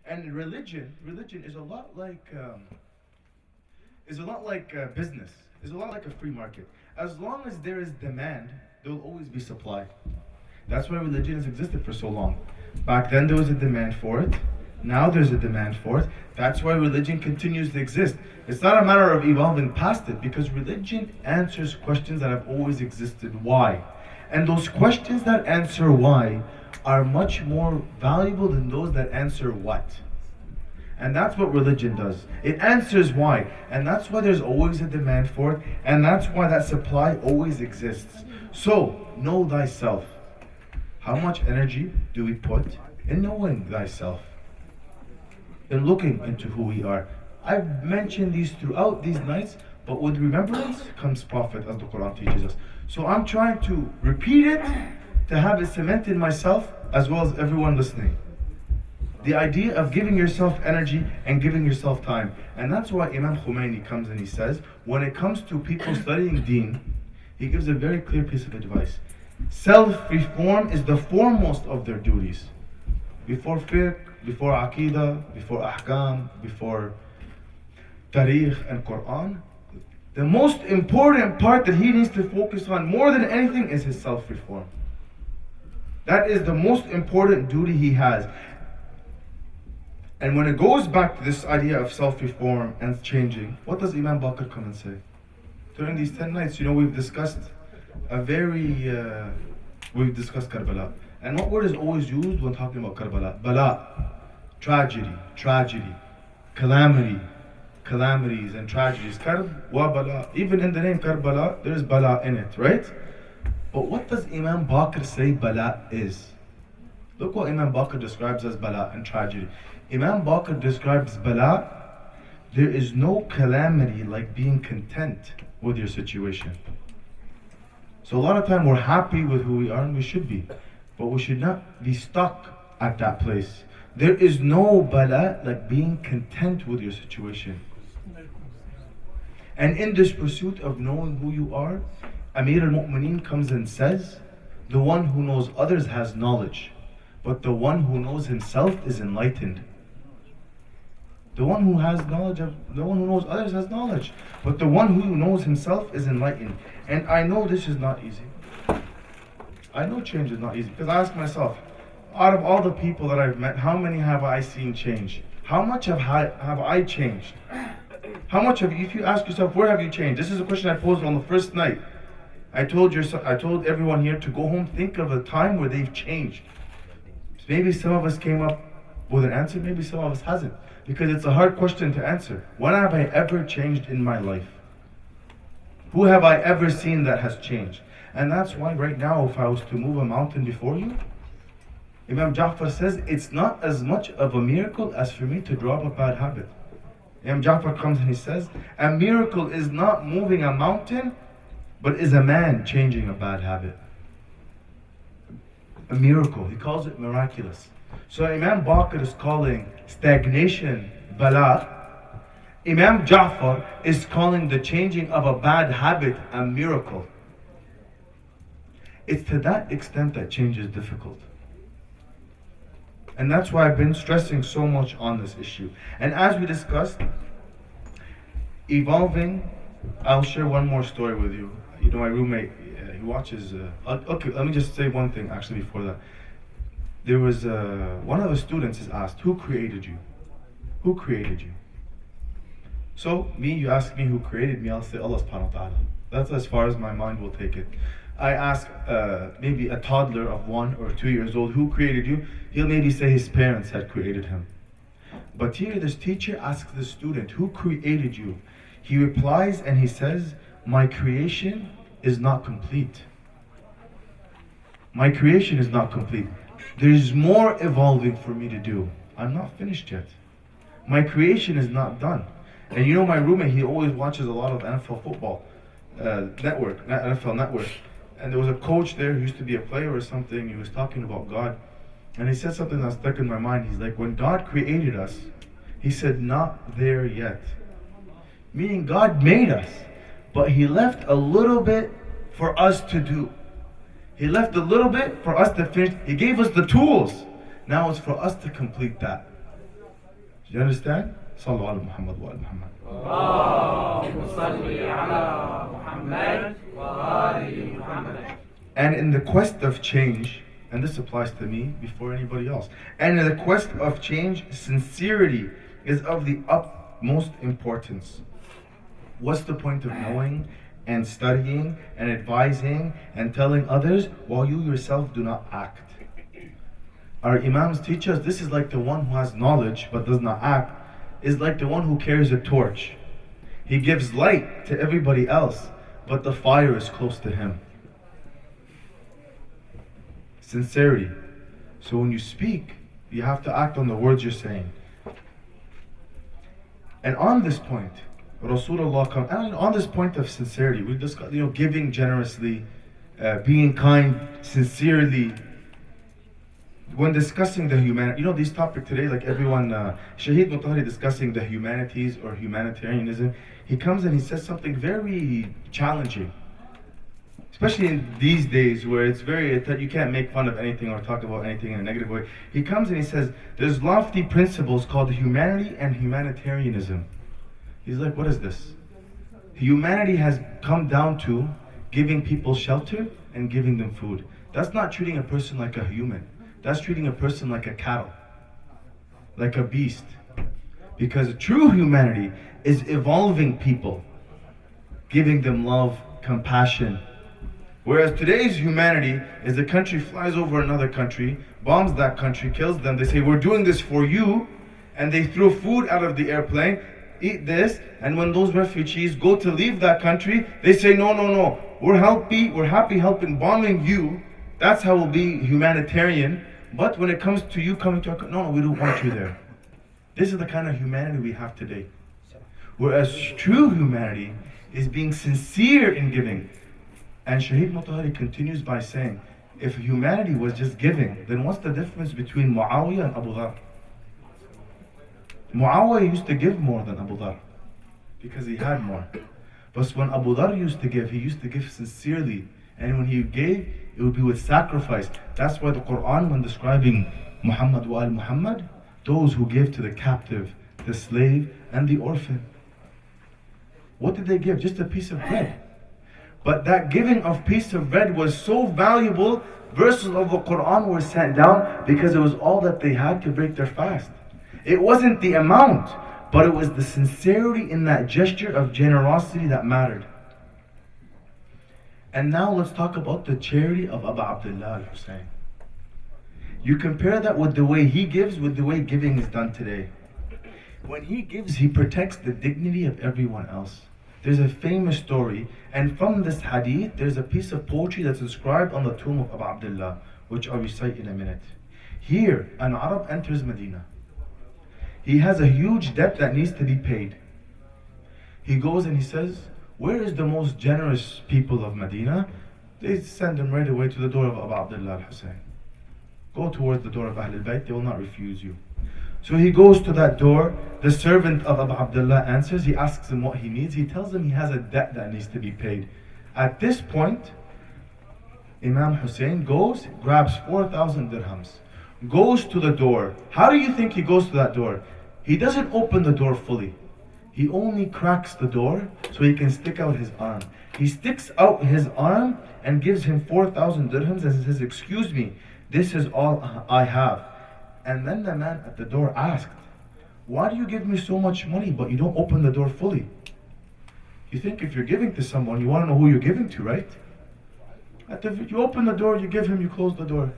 And religion is a lot like business. Is a lot like a free market. As long as there is demand, there will always be supply. That's why religion has existed for so long. Back then there was a demand for it. Now there's a demand for it. That's why religion continues to exist. It's not a matter of evolving past it, because religion answers questions that have always existed. Why? And those questions that answer why are much more valuable than those that answer what. And that's what religion does. It answers why. And that's why there's always a demand for it. And that's why that supply always exists. So, know thyself. How much energy do we put in knowing thyself? In looking into who we are. I've mentioned these throughout these nights, but with remembrance comes profit, as the Quran teaches us. So I'm trying to repeat it, to have it cement in myself, as well as everyone listening. The idea of giving yourself energy and giving yourself time. And that's why Imam Khomeini comes and he says, when it comes to people studying deen, he gives a very clear piece of advice. Self-reform is the foremost of their duties. Before fiqh, before aqidah, before ahkam, before tarikh and Quran, the most important part that he needs to focus on more than anything is his self-reform. That is the most important duty he has. And when it goes back to this idea of self-reform and changing, what does Imam Baqir come and say? During these 10 nights, we've discussed we've discussed Karbala. And what word is always used when talking about Karbala? Bala, tragedy, calamities and tragedies. Karb wa bala. Even in the name Karbala, there is bala in it, right? But what does Imam Baqir say bala is? Look what Imam Baqir describes as bala and tragedy. Imam Baqir describes bala, there is no calamity like being content with your situation. So a lot of time we're happy with who we are, and we should be. But we should not be stuck at that place. There is no bala like being content with your situation. And in this pursuit of knowing who you are, Amir al-Mu'mineen comes and says, the one who knows others has knowledge, but the one who knows himself is enlightened. The one who knows others has knowledge, but the one who knows himself is enlightened. And I know this is not easy. I know change is not easy, because I ask myself, out of all the people that I've met, how many have I seen change? How much have I changed? How much have you, if you ask yourself, where have you changed? This is a question I posed on the first night. I told everyone here to go home, think of a time where they've changed. Maybe some of us came up with an answer, maybe some of us hasn't. Because it's a hard question to answer. When have I ever changed in my life? Who have I ever seen that has changed? And that's why right now, if I was to move a mountain before you, Imam Ja'far says, it's not as much of a miracle as for me to drop a bad habit. Imam Ja'far comes and he says, a miracle is not moving a mountain, but is a man changing a bad habit. A miracle, he calls it miraculous. So Imam Baqir is calling stagnation bala. Imam Ja'far is calling the changing of a bad habit a miracle. It's to that extent that change is difficult. And that's why I've been stressing so much on this issue. And as we discussed, evolving, I'll share one more story with you. My roommate, he watches, okay, let me just say one thing actually before that. There was, one of the students is asked, who created you? Who created you? So, you ask me who created me, I'll say Allah subhanahu wa ta'ala. That's as far as my mind will take it. I ask maybe a toddler of 1 or 2 years old, who created you? He'll maybe say his parents had created him. But here this teacher asks the student, who created you? He replies and he says, my creation is not complete. My creation is not complete. There's more evolving for me to do. I'm not finished yet. My creation is not done. And my roommate, he always watches a lot of NFL football NFL Network. And there was a coach there who used to be a player or something. He was talking about God. And he said something that stuck in my mind. He's like, when God created us, he said, not there yet. Meaning God made us, but he left a little bit for us to do. He left a little bit for us to finish. He gave us the tools. Now it's for us to complete that. Do you understand? Sallu ala Muhammad wa ala Muhammad. اللهم صل على محمد وآل محمد. And in the quest of change, and this applies to me before anybody else, and in the quest of change, sincerity is of the utmost importance. What's the point of knowing and studying and advising and telling others while you yourself do not act? Our Imams teach us this is like the one who has knowledge but does not act, is like the one who carries a torch. He gives light to everybody else, but the fire is close to him. Sincerity. So when you speak, you have to act on the words you're saying. And on this point, Rasulullah comes, and on this point of sincerity, we discuss, giving generously, being kind, sincerely. When discussing the humanity, this topic today, like everyone, Shaheed Mutahari discussing the humanities or humanitarianism, he comes and he says something very challenging. Especially in these days where it's you can't make fun of anything or talk about anything in a negative way. He comes and he says, there's lofty principles called humanity and humanitarianism. He's like, what is this? Humanity has come down to giving people shelter and giving them food. That's not treating a person like a human. That's treating a person like a cattle, like a beast. Because true humanity is evolving people, giving them love, compassion. Whereas today's humanity is the country flies over another country, bombs that country, kills them. They say, we're doing this for you. And they throw food out of the airplane, eat this. And when those refugees go to leave that country, they say, no. We're happy helping bombing you. That's how we'll be humanitarian. But when it comes to you coming to our country, no, we don't want you there. This is the kind of humanity we have today. Whereas true humanity is being sincere in giving. And Shaheed Mutahari continues by saying, if humanity was just giving, then what's the difference between Muawiyah and Abu Dhar? Muawiyah used to give more than Abu Dhar because he had more. But when Abu Dhar used to give, he used to give sincerely. And when he gave, it would be with sacrifice. That's why the Quran, when describing Muhammad wa al-Muhammad, those who give to the captive, the slave, and the orphan. What did they give? Just a piece of bread. But that giving of piece of bread was so valuable, verses of the Quran were sent down because it was all that they had to break their fast. It wasn't the amount, but it was the sincerity in that gesture of generosity that mattered. And now let's talk about the charity of Abu Abdullah al-Hussain. You compare that with the way he gives with the way giving is done today. When he gives, he protects the dignity of everyone else. There's a famous story, and from this hadith, there's a piece of poetry that's inscribed on the tomb of Abu Abdullah, which I'll recite in a minute. Here, an Arab enters Medina. He has a huge debt that needs to be paid. He goes and he says, where is the most generous people of Medina? They send him right away to the door of Abu Abdullah al-Hussain. Go towards the door of Ahlul Bayt, they will not refuse you. So he goes to that door. The servant of Abu Abdullah answers. He asks him what he needs. He tells him he has a debt that needs to be paid. At this point, Imam Hussein goes, grabs 4,000 dirhams, goes to the door. How do you think he goes to that door? He doesn't open the door fully. He only cracks the door so he can stick out his arm. He sticks out his arm and gives him 4,000 dirhams and says, excuse me, this is all I have. And then the man at the door asked, why do you give me so much money but you don't open the door fully? You think if you're giving to someone, you want to know who you're giving to, right? You open the door, you give him, you close the door.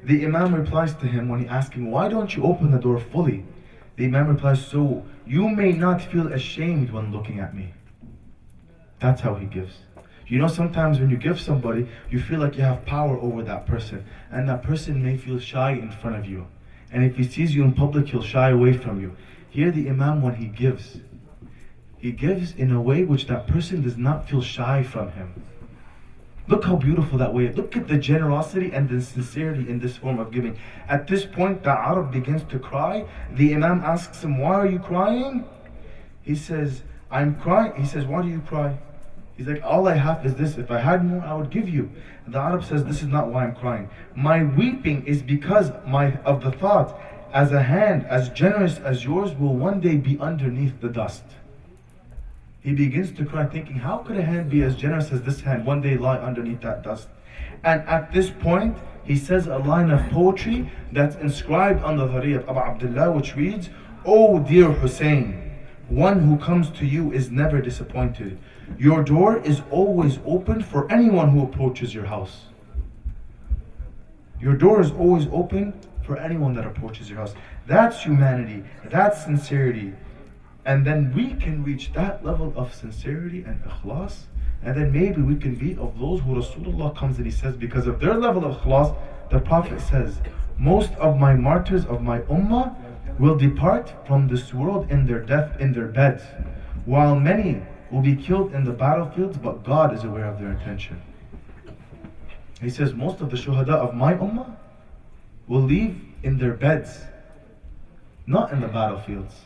The Imam replies to him when he asks him, why don't you open the door fully? The Imam replies, so you may not feel ashamed when looking at me. That's how he gives. Sometimes when you give somebody, you feel like you have power over that person. And that person may feel shy in front of you. And if he sees you in public, he'll shy away from you. Here the Imam, when he gives in a way which that person does not feel shy from him. Look how beautiful that way is. Look at the generosity and the sincerity in this form of giving. At this point, the Arab begins to cry. The Imam asks him, why are you crying? He says, I'm crying. He says, why do you cry? He's like, all I have is this. If I had more, I would give you. The Arab says, this is not why I'm crying. My weeping is because of the thought, as a hand as generous as yours will one day be underneath the dust. He begins to cry, thinking, how could a hand be as generous as this hand one day lie underneath that dust? And at this point, he says a line of poetry that's inscribed on the dhari of Abu Abdullah, which reads, "O dear Hussein, one who comes to you is never disappointed. Your door is always open for anyone who approaches your house." Your door is always open for anyone that approaches your house. That's humanity. That's sincerity. And then we can reach that level of sincerity and ikhlas. And then maybe we can be of those who Rasulullah comes and he says, because of their level of ikhlas, the Prophet says, most of my martyrs of my ummah will depart from this world in their death in their beds, while many will be killed in the battlefields, but God is aware of their intention. He says most of the shuhada of my ummah will leave in their beds, not in the battlefields.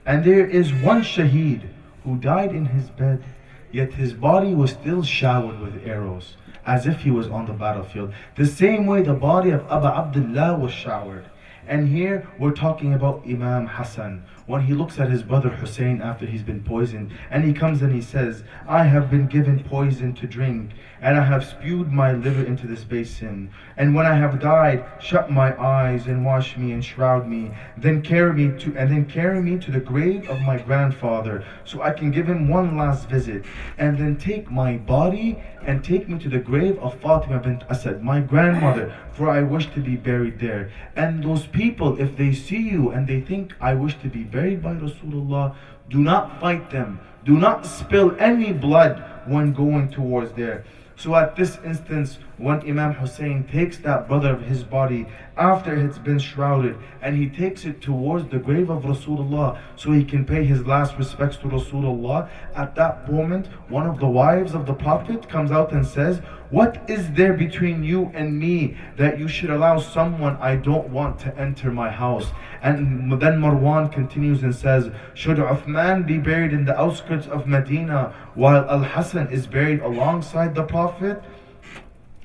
And there is one shaheed who died in his bed, yet his body was still showered with arrows, as if he was on the battlefield. The same way the body of Abu Abdullah was showered. And here we're talking about Imam Hassan, when he looks at his brother Hussein after he's been poisoned, and he comes and he says, I have been given poison to drink, and I have spewed my liver into this basin. And when I have died, shut my eyes and wash me and shroud me, then carry me to the grave of my grandfather, so I can give him one last visit, and then take my body and take me to the grave of Fatima bint Asad, my grandmother, for I wish to be buried there. And those people, if they see you and they think, I wish to be buried by Rasulullah, do not fight them. Do not spill any blood when going towards there. So at this instance, when Imam Hussein takes that brother of his body after it's been shrouded, and he takes it towards the grave of Rasulullah so he can pay his last respects to Rasulullah, at that moment, one of the wives of the Prophet comes out and says, what is there between you and me that you should allow someone I don't want to enter my house? And then Marwan continues and says, should Uthman be buried in the outskirts of Medina while Al-Hassan is buried alongside the Prophet?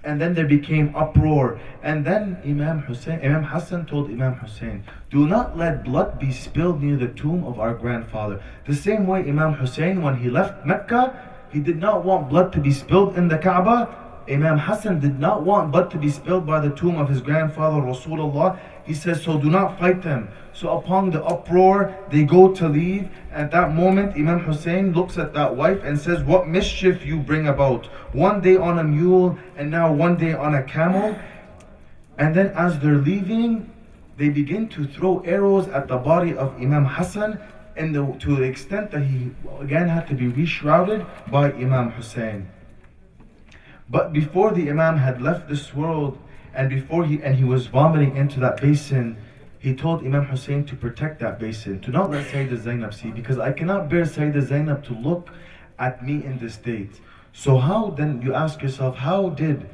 And then there became uproar. And then Imam Hassan told Imam Hussein, do not let blood be spilled near the tomb of our grandfather. The same way Imam Hussein, when he left Mecca, he did not want blood to be spilled in the Kaaba. Imam Hassan did not want blood to be spilled by the tomb of his grandfather Rasulullah. He says, so do not fight them. So upon the uproar, they go to leave. At that moment, Imam Hussein looks at that wife and says, what mischief you bring about. One day on a mule and now one day on a camel. And then as they're leaving, they begin to throw arrows at the body of Imam Hassan, to the extent that he again had to be reshrouded by Imam Hussein. But before the Imam had left this world, and he was vomiting into that basin, he told Imam Hussein to protect that basin, to not let Sayyidah Zainab see, because I cannot bear Sayyidah Zainab to look at me in this state. So how then, you ask yourself, how did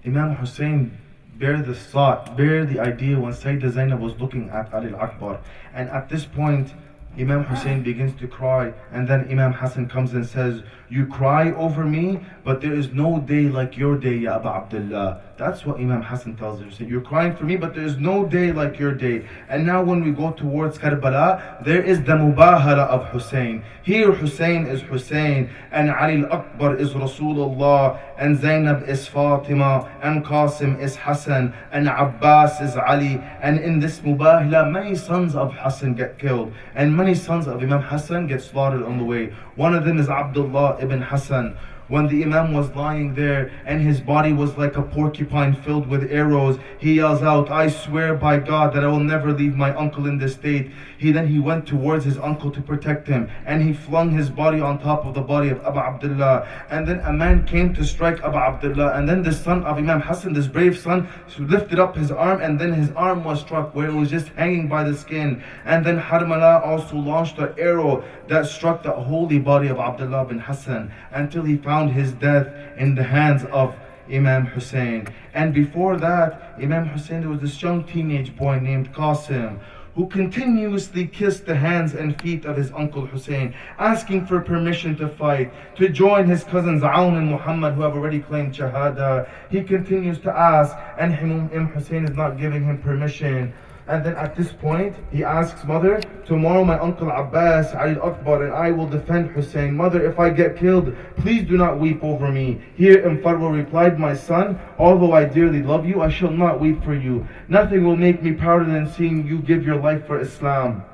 Imam Hussein bear the thought, bear the idea when Sayyidah Zainab was looking at Ali al-Akbar? And at this point, Imam Hussein begins to cry, and then Imam Hassan comes and says, you cry over me, but there is no day like your day, Ya Abu Abdullah. That's what Imam Hassan tells us. You're crying for me, but there is no day like your day. And now when we go towards Karbala, there is the mubahala of Hussein. Here Hussein is Hussein, and Ali al-Akbar is Rasulullah, and Zainab is Fatima, and Qasim is Hassan, and Abbas is Ali. And in this mubahala, many sons of Hassan get killed, and many sons of Imam Hassan get slaughtered on the way. One of them is Abdullah ibn Hassan. When the Imam was lying there and his body was like a porcupine filled with arrows, he yells out, I swear by God that I will never leave my uncle in this state. Then he went towards his uncle to protect him, and he flung his body on top of the body of Abu Abdullah. And then a man came to strike Abu Abdullah, and then the son of Imam Hassan, this brave son, lifted up his arm, and then his arm was struck where it was just hanging by the skin. And then Harmala also launched an arrow that struck the holy body of Abdullah bin Hassan until he found his death in the hands of Imam Hussein. And before that, Imam Hussein, there was this young teenage boy named Qasim, who continuously kissed the hands and feet of his uncle Hussein, asking for permission to fight, to join his cousins Aoun and Muhammad, who have already claimed Shahada. He continues to ask, and Imam Hussein is not giving him permission. And then at this point, he asks mother, tomorrow my uncle Abbas, Ali Akbar, and I will defend Hussein. Mother, if I get killed, please do not weep over me. Here Farwa replied, my son, although I dearly love you, I shall not weep for you. Nothing will make me prouder than seeing you give your life for Islam.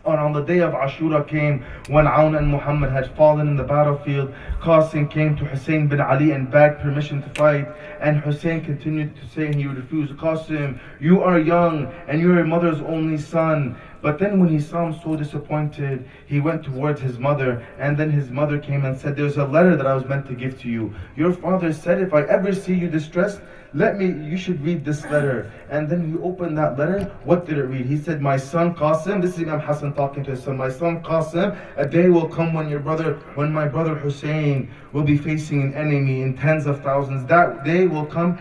And on the day of Ashura came when Aun and Muhammad had fallen in the battlefield. Qasim came to Hussein bin Ali and begged permission to fight. And Hussein continued to say, and he would refuse. Qasim, you are young and you are your mother's only son. But then when he saw him so disappointed, he went towards his mother. And then his mother came and said, there's a letter that I was meant to give to you. Your father said, if I ever see you distressed, you should read this letter. And then he opened that letter. What did it read? He said, my son Qasim, this is Imam Hassan talking to his son, my son Qasim, a day will come when my brother Hussein will be facing an enemy in tens of thousands. That day will come.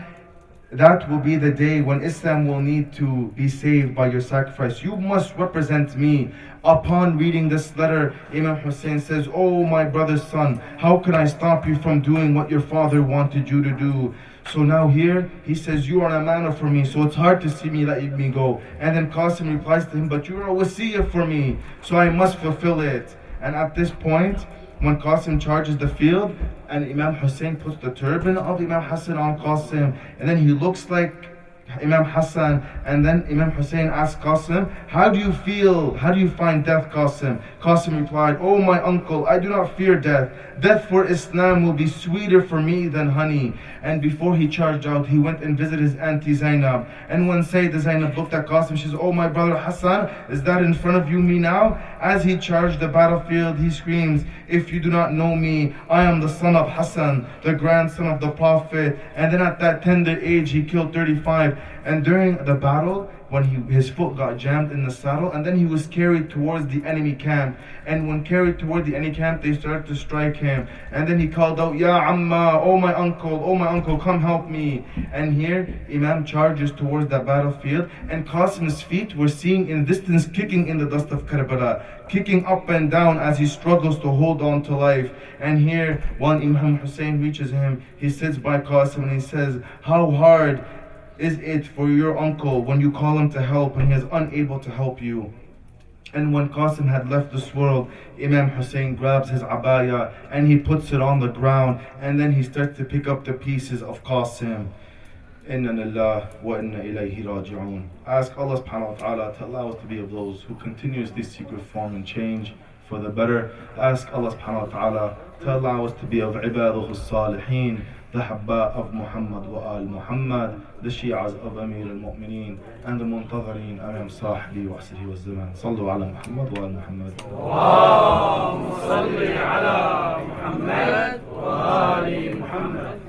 That will be the day when Islam will need to be saved by your sacrifice. You must represent me. Upon reading this letter, Imam Hussein says, oh my brother's son, how can I stop you from doing what your father wanted you to do? So now here, he says, you are an amana for me, so it's hard to see me let me go. And then Qasim replies to him, but you are a wasiyah for me, so I must fulfill it. And at this point, when Qasim charges the field, and Imam Hussein puts the turban of Imam Hassan on Qasim, and then he looks like Imam Hassan, and then Imam Hussein asked Qasim, how do you feel? How do you find death, Qasim? Qasim replied, oh my uncle, I do not fear death. Death for Islam will be sweeter for me than honey. And before he charged out, he went and visited his auntie Zainab. And when Sayyidah Zainab looked at Qasim, she said, oh my brother Hassan, is that in front of me now? As he charged the battlefield, he screams, if you do not know me, I am the son of Hassan, the grandson of the Prophet. And then at that tender age, he killed 35. And during the battle, when his foot got jammed in the saddle, and then he was carried towards the enemy camp. And when carried toward the enemy camp, they started to strike him. And then he called out, Ya Amma, oh my uncle, come help me. And here, Imam charges towards that battlefield, and Qasim's feet were seen in the distance kicking in the dust of Karbala, kicking up and down as he struggles to hold on to life. And here, when Imam Hussein reaches him, he sits by Qasim and he says, how hard is it for your uncle when you call him to help and he is unable to help you? And when Qasim had left this world, Imam Hussein grabs his abaya and he puts it on the ground, and then he starts to pick up the pieces of Qasim. Inna lillah wa inna ilayhi raji'un. Ask Allah subhanahu wa ta'ala to allow us to be of those who continuously seek reform and change for the better. Ask Allah subhanahu wa ta'ala to allow us to be of ibaduhu salihin, the Habba of Muhammad wa al Muhammad, the Shi'as of Amir al-Mu'mineen, and the Muntadhareen Amam Sahibi wa Asrihi wa Zaman. Sallu ala Muhammad wa al Muhammad. اللهم صل على محمد وآل محمد.